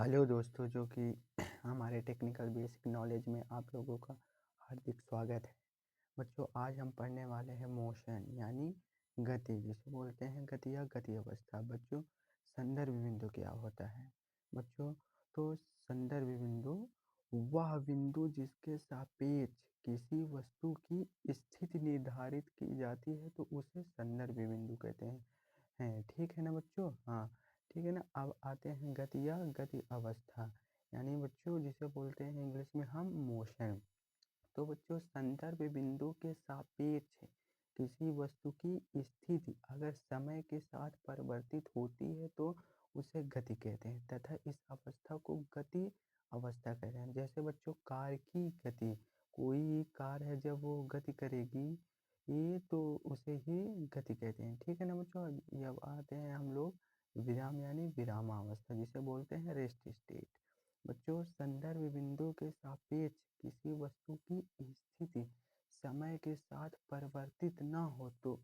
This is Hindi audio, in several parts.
हेलो दोस्तों, जो कि हमारे टेक्निकल बेसिक नॉलेज में आप लोगों का हार्दिक स्वागत है। बच्चों, आज हम पढ़ने वाले हैं मोशन यानी गति, जिसे बोलते हैं गति या गति अवस्था। बच्चों, संदर्भ बिंदु क्या होता है? बच्चों, तो संदर्भ बिंदु वह बिंदु जिसके सापेक्ष किसी वस्तु की स्थिति निर्धारित की जाती है, तो उसे संदर्भ बिंदु कहते हैं। ठीक है ना बच्चों? हाँ, ठीक है ना। अब आते हैं गति या गति अवस्था, यानी बच्चों जिसे बोलते हैं इंग्लिश में हम मोशन। तो बच्चों, संदर्भ बिंदु के सापेक्ष किसी वस्तु की स्थिति अगर समय के साथ परिवर्तित होती है तो उसे गति कहते हैं, तथा इस अवस्था को गति अवस्था कहते हैं। जैसे बच्चों, कार की गति, कोई कार है जब वो गति करेगी ये तो उसे ही गति कहते हैं। ठीक है ना बच्चों? अब आते हैं हम लोग विराम यानी विरामावस्था, जिसे बोलते हैं रेस्ट स्टेट। बच्चों, संदर्भ बिंदु के सापेक्ष किसी वस्तु की स्थिति समय के साथ परिवर्तित न हो तो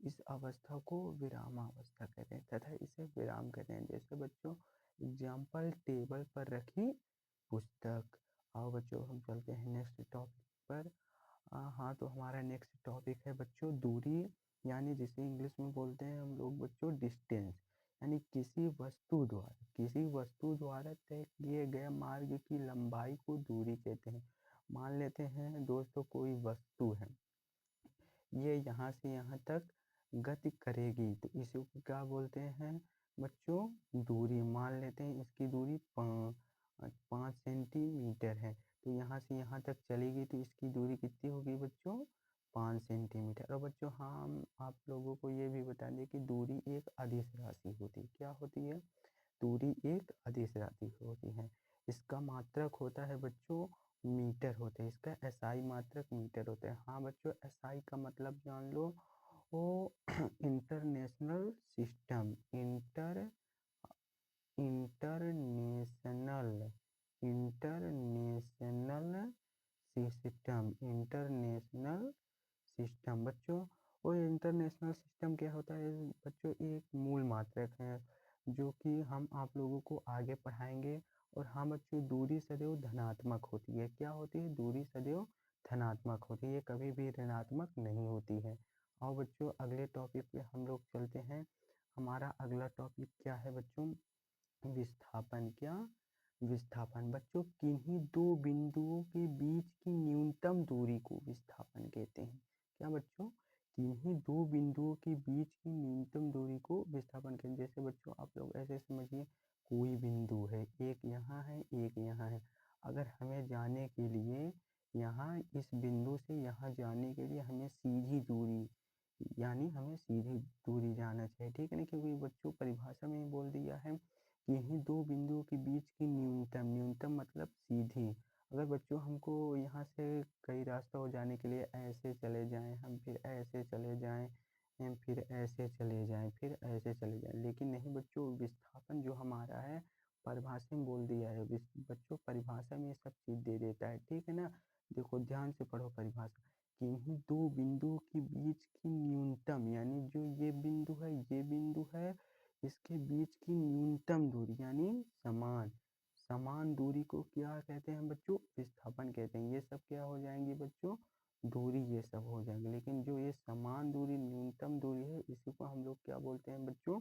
इस अवस्था को विरामावस्था कहते हैं, तथा इसे विराम कहते हैं। जैसे बच्चों, एग्जाम्पल, टेबल पर रखी पुस्तक। आओ बच्चों, हम चलते हैं नेक्स्ट टॉपिक पर। हाँ, तो हमारा नेक्स्ट टॉपिक है बच्चों दूरी, यानी जिसे इंग्लिश में बोलते हैं हम लोग बच्चों डिस्टेंस, यानी किसी वस्तु द्वारा तय किए गए मार्ग की लंबाई को दूरी कहते हैं। मान लेते हैं दोस्तों, कोई वस्तु है, ये यहाँ से यहाँ तक गति करेगी तो इसी को क्या बोलते हैं बच्चों? दूरी। मान लेते हैं इसकी दूरी 5 सेंटीमीटर है, तो यहाँ से यहाँ तक चलेगी तो इसकी दूरी कितनी होगी बच्चों? 5 सेंटीमीटर। और बच्चों, हम आप लोगों को ये भी बता दें कि दूरी एक अदिश राशि होती है। क्या होती है? दूरी एक अदिश राशि होती है। इसका मात्रक होता है बच्चों मीटर होते हैं, इसका एसआई मात्रक मीटर होता है। हाँ बच्चों, एसआई का मतलब जान लो, वो international system, international international system. बच्चों, वो इंटरनेशनल सिस्टम क्या होता है बच्चों? एक मूल मात्रक है जो कि हम आप लोगों को आगे पढ़ाएंगे। और हाँ बच्चों, दूरी सदैव धनात्मक होती है। क्या होती है? दूरी सदैव धनात्मक होती है, ये कभी भी ऋणात्मक नहीं होती है। और बच्चों, अगले टॉपिक पे हम लोग चलते हैं। हमारा अगला टॉपिक क्या है बच्चों? विस्थापन। क्या? विस्थापन। बच्चों, किन्हीं दो बिंदुओं के बीच की न्यूनतम दूरी को विस्थापन कहते हैं। क्या बच्चों? किन्हीं दो बिंदुओं के बीच की न्यूनतम दूरी को विस्थापन कहते हैं। जैसे बच्चों, आप लोग ऐसे समझिए, कोई बिंदु है, एक यहाँ है, एक यहाँ है। अगर हमें जाने के लिए यहाँ इस बिंदु से यहाँ जाने के लिए हमें सीधी दूरी, यानी हमें सीधी दूरी जाना चाहिए। ठीक है ना? क्योंकि बच्चों परिभाषा में ही बोल दिया है कि यही दो बिंदुओं के बीच की न्यूनतम मतलब सीधी। अगर बच्चों हमको यहाँ से कई रास्ता हो जाने के लिए ऐसे चले जाएं, हम फिर ऐसे चले जाएं, फिर ऐसे चले जाएं, फिर ऐसे चले जाएं, लेकिन नहीं बच्चों, विस्थापन जो हमारा है परिभाषा में बोल दिया है। बच्चों, परिभाषा में ये सब चीज़ दे देता है। ठीक है ना? देखो, ध्यान से पढ़ो परिभाषा। किन्हीं दो बिंदुओं के बीच की न्यूनतम, यानी जो ये बिंदु है, इसके बीच की न्यूनतम दूरी यानी समान दूरी को क्या कहते हैं बच्चों? विस्थापन कहते हैं। ये सब क्या हो जाएंगी बच्चों? दूरी, ये सब हो जाएंगे। लेकिन जो ये समान दूरी, न्यूनतम दूरी है, इसी को हम लोग क्या बोलते हैं बच्चों?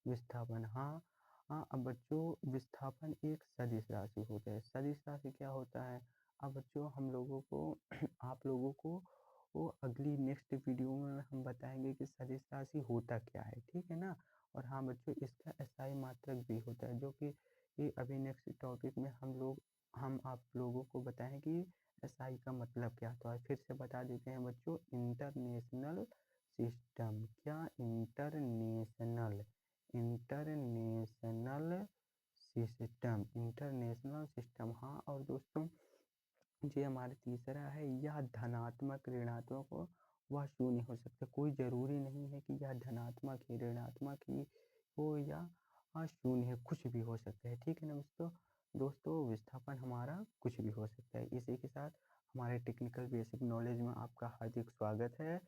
विस्थापन। हाँ हाँ। अब बच्चों, विस्थापन एक सदिश राशि होता है। सदिश राशि क्या होता है? अब बच्चों, हम लोगों को आप लोगों को वो अगली नेक्स्ट वीडियो में हम बताएंगे कि सदिश राशि होता क्या है। ठीक है ना? और हाँ बच्चों, इसका एसआई मात्रक भी होता है, जो कि ये अभी नेक्स्ट टॉपिक में हम आप लोगों को बताएं कि एसआई का मतलब क्या। तो आज फिर से बता देते हैं बच्चों, इंटरनेशनल सिस्टम। क्या? International system. हाँ, और दोस्तों, ये हमारा तीसरा है, यह धनात्मक, ऋणात्मक हो वह शून्य हो सकता है। कोई ज़रूरी नहीं है कि यह धनात्मक ही ऋणात्मक ही हो या शून्य है, कुछ भी हो सकता है। ठीक है ना दोस्तों, विस्थापन हमारा कुछ भी हो सकता है। इसी के साथ हमारे टेक्निकल बेसिक नॉलेज में आपका हार्दिक स्वागत है।